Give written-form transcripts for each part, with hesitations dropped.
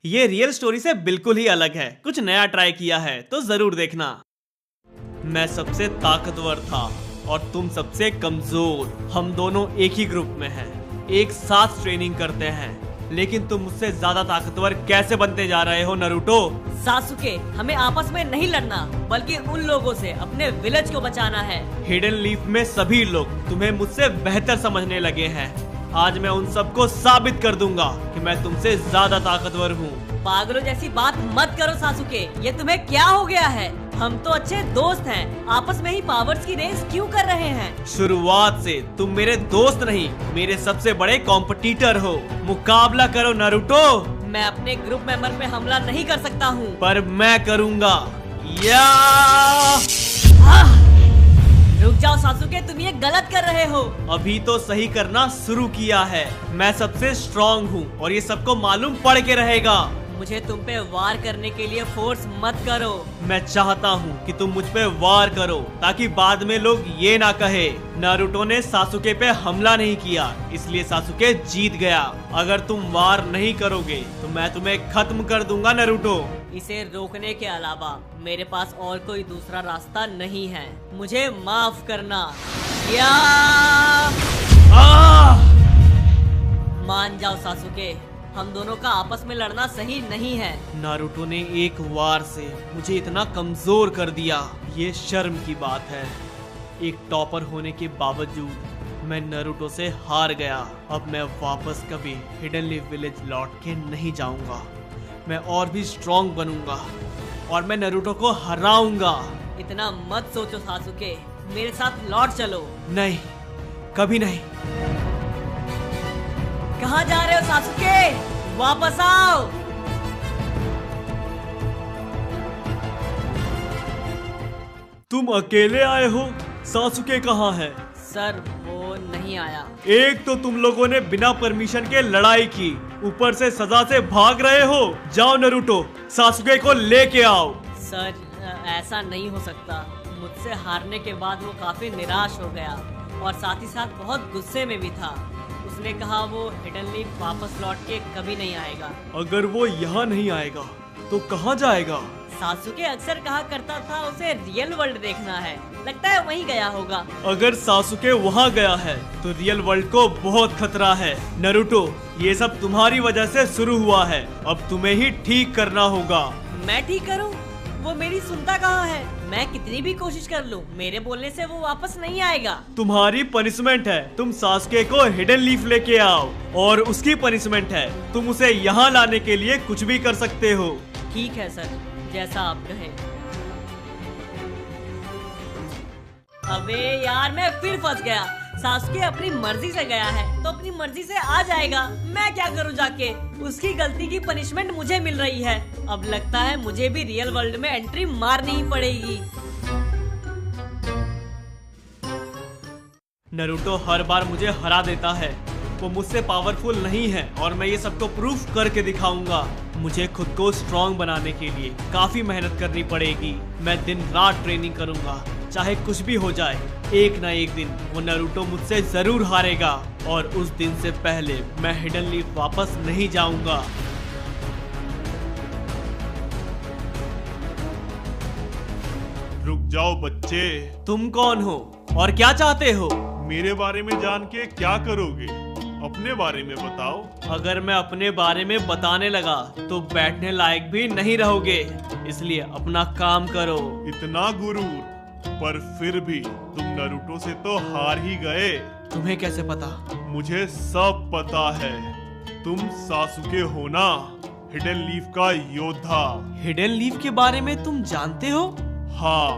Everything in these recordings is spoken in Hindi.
ये रियल स्टोरी से बिल्कुल ही अलग है, कुछ नया ट्राई किया है तो जरूर देखना। मैं सबसे ताकतवर था और तुम सबसे कमजोर। हम दोनों एक ही ग्रुप में हैं, एक साथ ट्रेनिंग करते हैं, लेकिन तुम मुझसे ज्यादा ताकतवर कैसे बनते जा रहे हो नारुतो? सासुके, हमें आपस में नहीं लड़ना बल्कि उन लोगों से अपने विलेज को बचाना है। हिडन लीफ में सभी लोग तुम्हें मुझसे बेहतर समझने लगे हैं। आज मैं उन सबको साबित कर दूंगा कि मैं तुमसे ज्यादा ताकतवर हूँ। पागलों जैसी बात मत करो सासुके, ये तुम्हें क्या हो गया है? हम तो अच्छे दोस्त हैं, आपस में ही पावर्स की रेस क्यों कर रहे हैं? शुरुआत से तुम मेरे दोस्त नहीं, मेरे सबसे बड़े कॉम्पिटिटर हो। मुकाबला करो नारुतो। मैं अपने ग्रुप मेंबर पे हमला नहीं कर सकता हूँ। पर मैं करूँगा। या रुक जाओ सासुके, तुम ये गलत कर रहे हो। अभी तो सही करना शुरू किया है। मैं सबसे स्ट्रॉन्ग हूँ और ये सबको मालूम पड़ के रहेगा। मुझे तुम पे वार करने के लिए फोर्स मत करो। मैं चाहता हूँ कि तुम मुझ पे वार करो ताकि बाद में लोग ये ना कहे नारुतो ने सासुके पे हमला नहीं किया, इसलिए सासुके जीत गया। अगर तुम वार नहीं करोगे तो मैं तुम्हें खत्म कर दूंगा नारुतो। इसे रोकने के अलावा मेरे पास और कोई दूसरा रास्ता नहीं है। मुझे माफ करना। या मान जाओ सासुके, हम दोनों का आपस में लड़ना सही नहीं है। नारुतो ने एक वार से मुझे इतना कमजोर कर दिया, ये शर्म की बात है। एक टॉपर होने के बावजूद मैं नारुतो से हार गया। अब मैं वापस कभी हिडन लीफ विलेज लौट के नहीं जाऊंगा। मैं और भी स्ट्रॉन्ग बनूंगा और मैं नारुतो को हराऊंगा। इतना मत सोचो सासुके, मेरे साथ लौट चलो। नहीं, कभी नहीं। कहाँ जा रहे हो सासुके? वापस आओ। तुम अकेले आए हो? सासुके कहाँ है? सर वो नहीं आया। एक तो तुम लोगों ने बिना परमिशन के लड़ाई की, ऊपर से सजा से भाग रहे हो। जाओ नारुतो, सासुके को लेके आओ। सर ऐसा नहीं हो सकता। मुझसे हारने के बाद वो काफी निराश हो गया और साथ ही साथ बहुत गुस्से में भी था। उसने कहा वो हिडन लीफ वापस लौट के कभी नहीं आएगा। अगर वो यहाँ नहीं आएगा तो कहाँ जाएगा? सासुके अक्सर कहा करता था उसे रियल वर्ल्ड देखना है, लगता है वहीं गया होगा। अगर सासुके वहाँ गया है तो रियल वर्ल्ड को बहुत खतरा है। नारुतो, ये सब तुम्हारी वजह से शुरू हुआ है, अब तुम्हें ही ठीक करना होगा। मैं ठीक करूं? वो मेरी सुनता कहाँ है? मैं कितनी भी कोशिश कर लूं, मेरे बोलने से वो वापस नहीं आएगा। तुम्हारी पनिशमेंट है तुम सासुके को हिडन लीफ लेके आओ, और उसकी पनिशमेंट है तुम उसे यहाँ लाने के लिए कुछ भी कर सकते हो। ठीक है सर, जैसा आप कहें। अबे यार, मैं फिर फंस गया। सासुके अपनी मर्जी से गया है तो अपनी मर्जी से आ जाएगा। मैं क्या करूं जाके? उसकी गलती की पनिशमेंट मुझे मिल रही है। अब लगता है मुझे भी रियल वर्ल्ड में एंट्री मारनी ही पड़ेगी। नारुतो हर बार मुझे हरा देता है। वो मुझसे पावरफुल नहीं है और मैं ये सबको प्रूफ करके दिखाऊंगा। मुझे खुद को स्ट्रॉन्ग बनाने के लिए काफी मेहनत करनी पड़ेगी। मैं दिन रात ट्रेनिंग करूंगा, चाहे कुछ भी हो जाए। एक ना एक दिन वो नारुतो मुझसे जरूर हारेगा और उस दिन से पहले मैं हिडन लीफ वापस नहीं जाऊंगा। रुक जाओ बच्चे। तुम कौन हो और क्या चाहते हो? मेरे बारे में जान के क्या करोगे? अपने बारे में बताओ। अगर मैं अपने बारे में बताने लगा तो बैठने लायक भी नहीं रहोगे, इसलिए अपना काम करो। इतना गुरूर, पर फिर भी तुम नारुतो से तो हार ही गए। तुम्हें कैसे पता? मुझे सब पता है। तुम सासुके हो ना, हिडन लीफ का योद्धा। हिडन लीफ के बारे में तुम जानते हो? हाँ,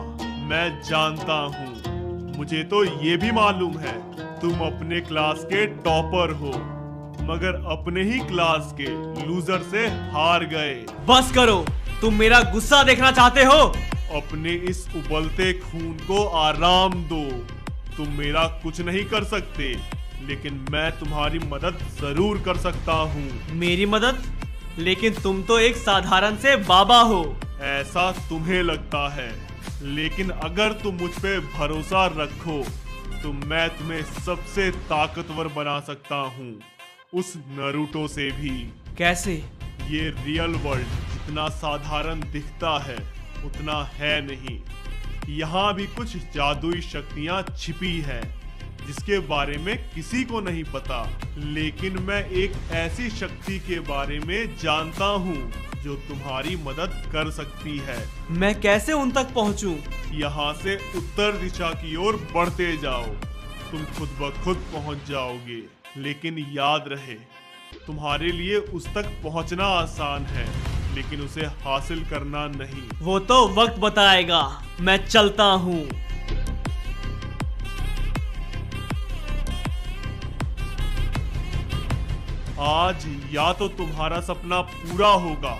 मैं जानता हूँ। मुझे तो ये भी मालूम है तुम अपने क्लास के टॉपर हो, मगर अपने ही क्लास के लूजर से हार गए। बस करो, तुम मेरा गुस्सा देखना चाहते हो? अपने इस उबलते खून को आराम दो। तुम मेरा कुछ नहीं कर सकते, लेकिन मैं तुम्हारी मदद जरूर कर सकता हूँ। मेरी मदद? लेकिन तुम तो एक साधारण से बाबा हो। ऐसा तुम्हें लगता है, लेकिन अगर तुम मुझ पे भरोसा रखो तो मैं तुम्हें सबसे ताकतवर बना सकता हूँ, उस नारुतो से भी। कैसे? ये रियल वर्ल्ड जितना साधारण दिखता है उतना है नहीं। यहाँ भी कुछ जादुई शक्तियाँ छिपी हैं जिसके बारे में किसी को नहीं पता, लेकिन मैं एक ऐसी शक्ति के बारे में जानता हूँ जो तुम्हारी मदद कर सकती है। मैं कैसे उन तक पहुँचूं? यहाँ से उत्तर दिशा की ओर बढ़ते जाओ, तुम खुद ब खुद पहुँच जाओगे। लेकिन याद रहे, तुम्हारे लिए उस तक पहुँचना आसान है, लेकिन उसे हासिल करना नहीं। वो तो वक्त बताएगा। मैं चलता हूँ। आज या तो तुम्हारा सपना पूरा होगा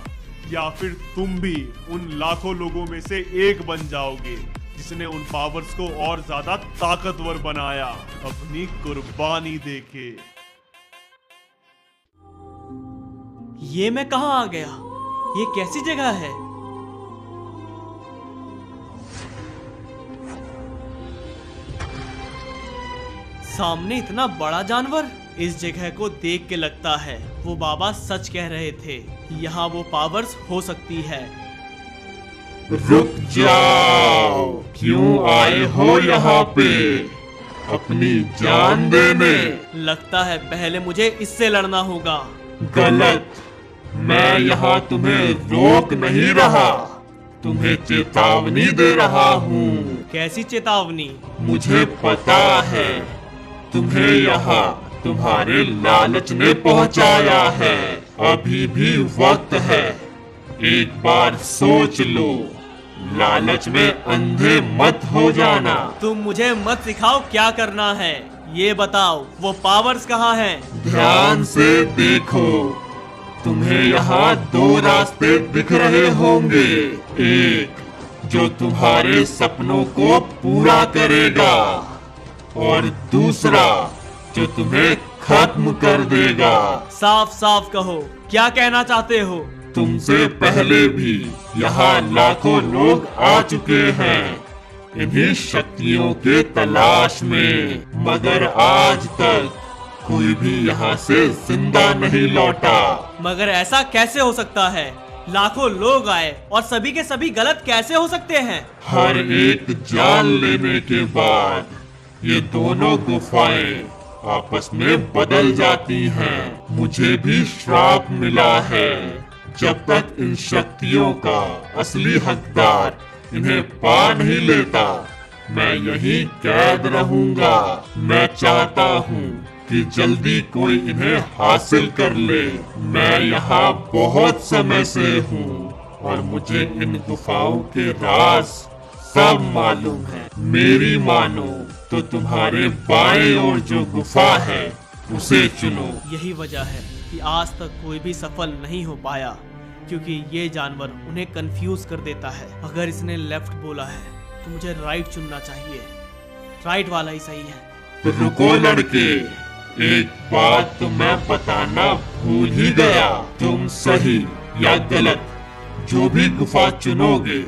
या फिर तुम भी उन लाखों लोगों में से एक बन जाओगे जिसने उन पावर्स को और ज्यादा ताकतवर बनाया अपनी कुर्बानी देके। ये मैं कहाँ आ गया? ये कैसी जगह है? सामने इतना बड़ा जानवर। इस जगह को देख के लगता है वो बाबा सच कह रहे थे। यहाँ वो पावर्स हो सकती है। रुक जाओ, क्यों आए हो यहाँ पे? अपनी जान देने? लगता है पहले मुझे इससे लड़ना होगा। गलत, मैं यहाँ तुम्हें रोक नहीं रहा, तुम्हें चेतावनी दे रहा हूँ। कैसी चेतावनी? मुझे पता है तुम्हें यहाँ तुम्हारे लालच ने पहुँचाया है। अभी भी वक्त है, एक बार सोच लो, लालच में अंधे मत हो जाना। तुम मुझे मत सिखाओ क्या करना है, ये बताओ वो पावर्स कहाँ हैं? ध्यान से देखो, तुम्हें यहाँ दो रास्ते दिख रहे होंगे। एक जो तुम्हारे सपनों को पूरा करेगा और दूसरा जो तुम्हें खत्म कर देगा। साफ साफ कहो, क्या कहना चाहते हो? तुमसे पहले भी यहाँ लाखों लोग आ चुके हैं इन्हीं शक्तियों के तलाश में, मगर आज तक कोई भी यहाँ से जिंदा नहीं लौटा। मगर ऐसा कैसे हो सकता है? लाखों लोग आए और सभी के सभी गलत कैसे हो सकते हैं? हर एक जान लेने के बाद ये दोनों गुफाएं आपस में बदल जाती हैं। मुझे भी श्राप मिला है, जब तक इन शक्तियों का असली हकदार इन्हें पा नहीं लेता, मैं यहीं कैद रहूंगा। मैं चाहता हूँ कि जल्दी कोई इन्हें हासिल कर ले। मैं यहाँ बहुत समय से हूँ और मुझे इन गुफाओं के राज सब मालूम है। मेरी मानो तो तुम्हारे बाएं ओर जो गुफा है उसे चुनो। यही वजह है कि आज तक कोई भी सफल नहीं हो पाया, क्योंकि ये जानवर उन्हें कंफ्यूज कर देता है। अगर इसने लेफ्ट बोला है तो मुझे राइट चुनना चाहिए। राइट वाला ही सही है। रुको लड़के, एक बात तो मैं बताना भूल ही गया। तुम सही या गलत जो भी गुफा चुनोगे,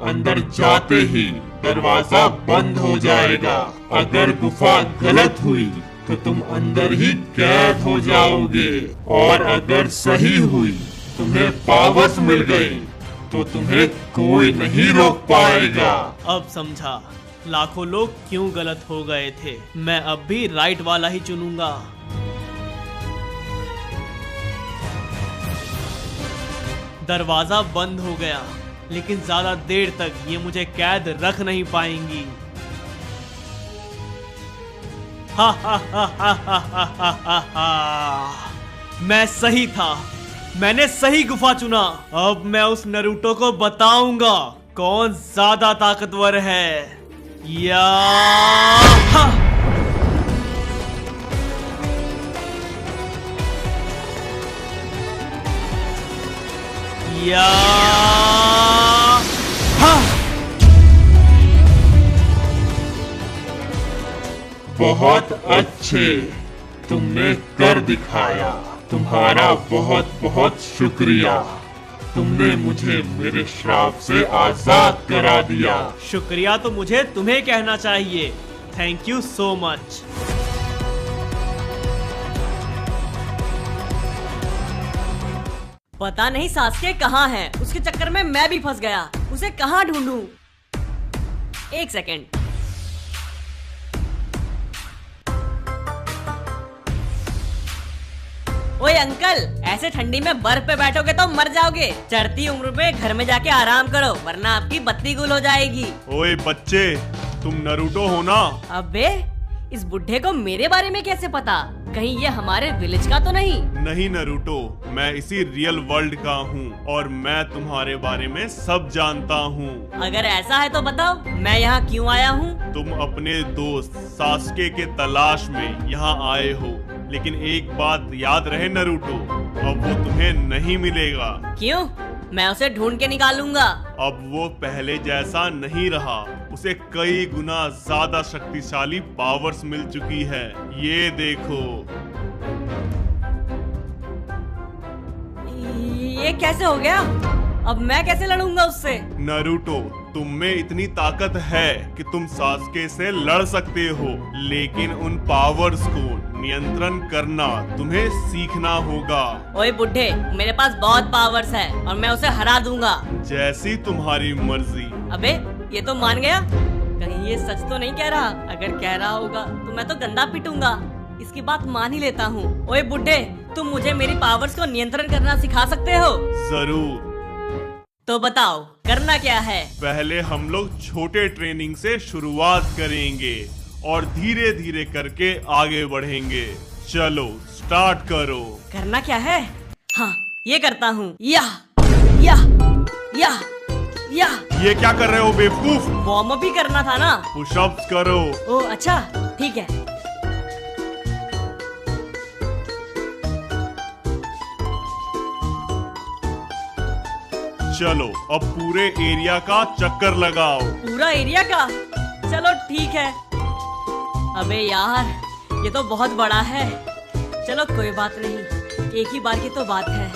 अंदर जाते ही दरवाजा बंद हो जाएगा। अगर गुफा गलत हुई तो तुम अंदर ही कैद हो जाओगे, और अगर सही हुई, तुम्हें पावर्स मिल गई, तो तुम्हें कोई नहीं रोक पाएगा। अब समझा लाखों लोग क्यों गलत हो गए थे। मैं अब भी राइट वाला ही चुनूंगा। दरवाजा बंद हो गया, लेकिन ज्यादा देर तक ये मुझे कैद रख नहीं पाएंगी। हा हा हा हा हा हा हा हा। मैं सही था, मैंने सही गुफा चुना। अब मैं उस नरूटो को बताऊंगा कौन ज्यादा ताकतवर है। या हा! या हा! बहुत अच्छे, तुमने कर दिखाया। तुम्हारा बहुत बहुत शुक्रिया। तुमने मुझे मेरे श्राप से आजाद करा दिया। शुक्रिया तो मुझे तुम्हें कहना चाहिए। Thank you so much. पता नहीं सास्के कहाँ है। उसके चक्कर में मैं भी फंस गया। उसे कहाँ ढूंढूं? एक सेकेंड। ओए अंकल, ऐसे ठंडी में बर्फ पे बैठोगे तो मर जाओगे। चढ़ती उम्र में घर में जाके आराम करो, वरना आपकी बत्ती गुल हो जाएगी। ओए बच्चे, तुम नरूटो हो ना? अबे, इस बुढ़े को मेरे बारे में कैसे पता? कहीं ये हमारे विलेज का तो नहीं? नहीं नरूटो, मैं इसी रियल वर्ल्ड का हूँ और मैं तुम्हारे बारे में सब जानता हूँ। अगर ऐसा है तो बताओ, मैं यहाँ क्यों आया हूँ? तुम अपने दोस्त सास्के के तलाश में यहाँ आए हो, लेकिन एक बात याद रहे नरूटो, अब वो तुम्हें नहीं मिलेगा। क्यों? मैं उसे ढूंढ के निकालूंगा। अब वो पहले जैसा नहीं रहा, उसे कई गुना ज्यादा शक्तिशाली पावर्स मिल चुकी है। ये देखो। ये कैसे हो गया? अब मैं कैसे लड़ूंगा उससे? नरूटो, तुम में इतनी ताकत है कि तुम सास्के से लड़ सकते हो, लेकिन उन पावर्स को नियंत्रण करना तुम्हें सीखना होगा। ओए बुढ़े, मेरे पास बहुत पावर्स है और मैं उसे हरा दूंगा। जैसी तुम्हारी मर्जी। अबे, ये तो मान गया। कहीं ये सच तो नहीं कह रहा? अगर कह रहा होगा तो मैं तो गंदा पिटूंगा। इसकी बात मान ही लेता हूँ। ओए बुढ़े, तुम मुझे मेरी पावर्स को नियंत्रण करना सिखा सकते हो? जरूर। तो बताओ, करना क्या है? पहले हम लोग छोटे ट्रेनिंग से शुरुआत करेंगे और धीरे धीरे करके आगे बढ़ेंगे। चलो स्टार्ट करो। करना क्या है? हाँ, ये करता हूँ। या या या या। ये क्या कर रहे हो बेवकूफ? वार्म अप ही करना था ना। पुशअप्स करो। ओह अच्छा, ठीक है। चलो अब पूरे एरिया का चक्कर लगाओ। पूरा एरिया का? चलो ठीक है। अबे यार, ये तो बहुत बड़ा है। चलो कोई बात नहीं, एक ही बार की तो बात है।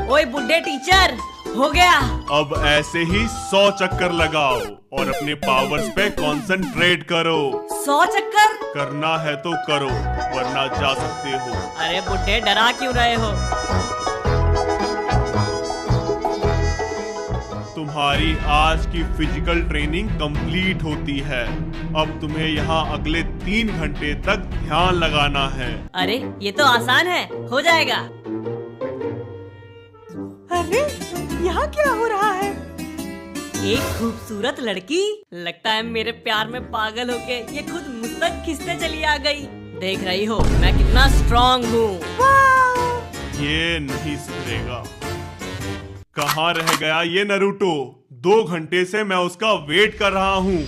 ओए बुड्ढे टीचर, हो गया। अब ऐसे ही 100 चक्कर लगाओ और अपने पावर्स पे कंसंट्रेट करो। 100 चक्कर? करना है तो करो, वरना जा सकते हो। अरे बुड्ढे, डरा क्यों रहे हो? तुम्हारी आज की फिजिकल ट्रेनिंग कंप्लीट होती है। अब तुम्हें यहाँ अगले 3 घंटे तक ध्यान लगाना है। अरे ये तो आसान है, हो जाएगा। अरे यहाँ क्या हो रहा है? एक खूबसूरत लड़की, लगता है मेरे प्यार में पागल होके ये खुद मुझ तक खिंचते चली आ गई। देख रही हो मैं कितना स्ट्रांग हूँ। ये नहीं सुधरेगा। कहाँ रह गया ये नरूटो? 2 घंटे से मैं उसका वेट कर रहा हूँ।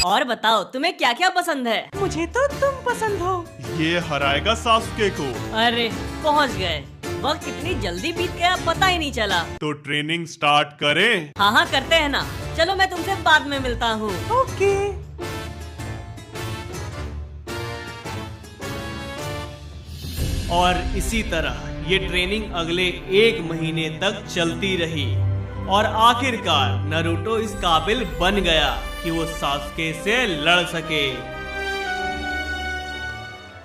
और बताओ, तुम्हें क्या क्या पसंद है? मुझे तो तुम पसंद हो। ये हराएगा सासुके को। अरे पहुँच गए। वक्त कितनी जल्दी बीत गया, पता ही नहीं चला। तो ट्रेनिंग स्टार्ट करें? हाँ हाँ करते हैं ना। चलो मैं तुमसे बाद में मिलता हूँ। ओके। और इसी तरह ये ट्रेनिंग अगले 1 महीने तक चलती रही और आखिरकार नरूटो इस काबिल बन गया कि वो सासुके से लड़ सके।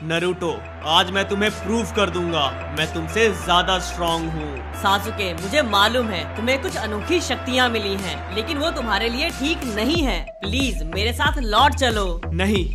नरूटो, आज मैं तुम्हें प्रूव कर दूंगा, मैं तुमसे ज्यादा स्ट्रांग हूँ। सासुके, मुझे मालूम है तुम्हें कुछ अनोखी शक्तियाँ मिली हैं, लेकिन वो तुम्हारे लिए ठीक नहीं है। प्लीज मेरे साथ लौट चलो। नहीं,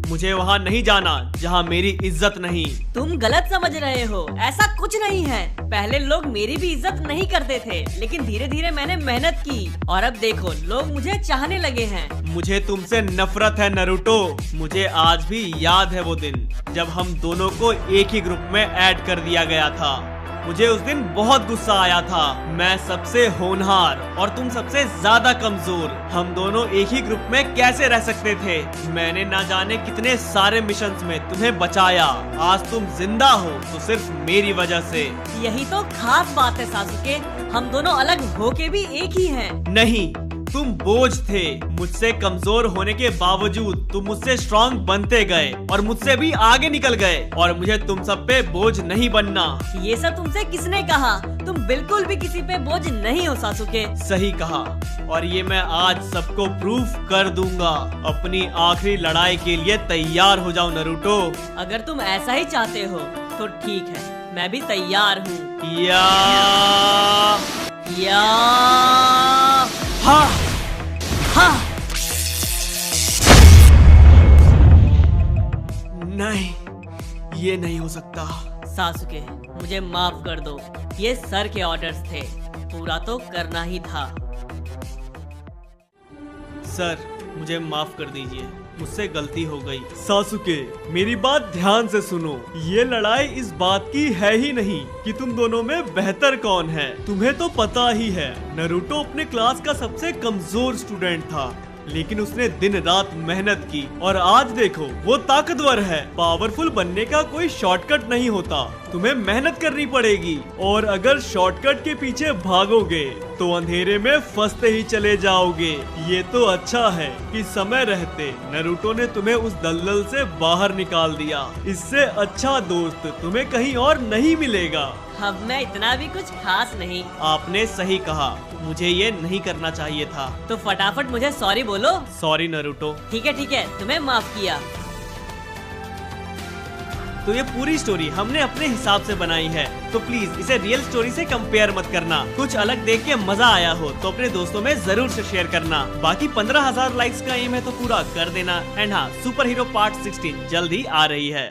मुझे वहाँ नहीं जाना जहाँ मेरी इज्जत नहीं। तुम गलत समझ रहे हो, ऐसा कुछ नहीं है। पहले लोग मेरी भी इज्जत नहीं करते थे, लेकिन धीरे धीरे मैंने मेहनत की और अब देखो लोग मुझे चाहने लगे हैं। मुझे तुमसे नफरत है नरूटो। मुझे आज भी याद है वो दिन जब हम दोनों को एक ही ग्रुप में ऐड कर दिया गया था। मुझे उस दिन बहुत गुस्सा आया था। मैं सबसे होनहार और तुम सबसे ज्यादा कमजोर। हम दोनों एक ही ग्रुप में कैसे रह सकते थे? मैंने ना जाने कितने सारे मिशंस में तुम्हें बचाया। आज तुम जिंदा हो तो सिर्फ मेरी वजह से। यही तो खास बात है सासुके, हम दोनों अलग होके भी एक ही हैं। नहीं, तुम बोझ थे। मुझसे कमजोर होने के बावजूद तुम मुझसे स्ट्रांग बनते गए और मुझसे भी आगे निकल गए और मुझे तुम सब पे बोझ नहीं बनना। ये सब तुमसे किसने कहा? तुम बिल्कुल भी किसी पे बोझ नहीं हो सासुके। सही कहा, और ये मैं आज सबको प्रूफ कर दूंगा। अपनी आखिरी लड़ाई के लिए तैयार हो जाओ नरूटो। अगर तुम ऐसा ही चाहते हो तो ठीक है, मैं भी तैयार हूँ। या हा हा। नहीं, ये नहीं हो सकता। सासुके, मुझे माफ कर दो। ये सर के ऑर्डर्स थे, पूरा तो करना ही था। सर, मुझे माफ कर दीजिए, मुझसे गलती हो गई। सासुके, मेरी बात ध्यान से सुनो। ये लड़ाई इस बात की है ही नहीं कि तुम दोनों में बेहतर कौन है। तुम्हें तो पता ही है, नारुतो अपने क्लास का सबसे कमजोर स्टूडेंट था, लेकिन उसने दिन रात मेहनत की और आज देखो वो ताकतवर है। पावरफुल बनने का कोई शॉर्टकट नहीं होता, तुम्हें मेहनत करनी पड़ेगी। और अगर शॉर्टकट के पीछे भागोगे तो अंधेरे में फंसते ही चले जाओगे। ये तो अच्छा है कि समय रहते नारुतो ने तुम्हें उस दलदल से बाहर निकाल दिया। इससे अच्छा दोस्त तुम्हें कहीं और नहीं मिलेगा। अब मैं इतना भी कुछ खास नहीं। आपने सही कहा, मुझे ये नहीं करना चाहिए था। तो फटाफट मुझे सॉरी बोलो। Sorry Naruto. ठीक है, तुम्हें माफ किया। तो ये पूरी स्टोरी हमने अपने हिसाब से बनाई है, तो प्लीज इसे रियल स्टोरी से कंपेयर मत करना। कुछ अलग देख के मजा आया हो तो अपने दोस्तों में जरूर से शेयर करना। बाकी 15,000 लाइक्स का एम है तो पूरा कर देना। एंड हाँ, सुपर हीरो पार्ट 16 जल्द ही आ रही है।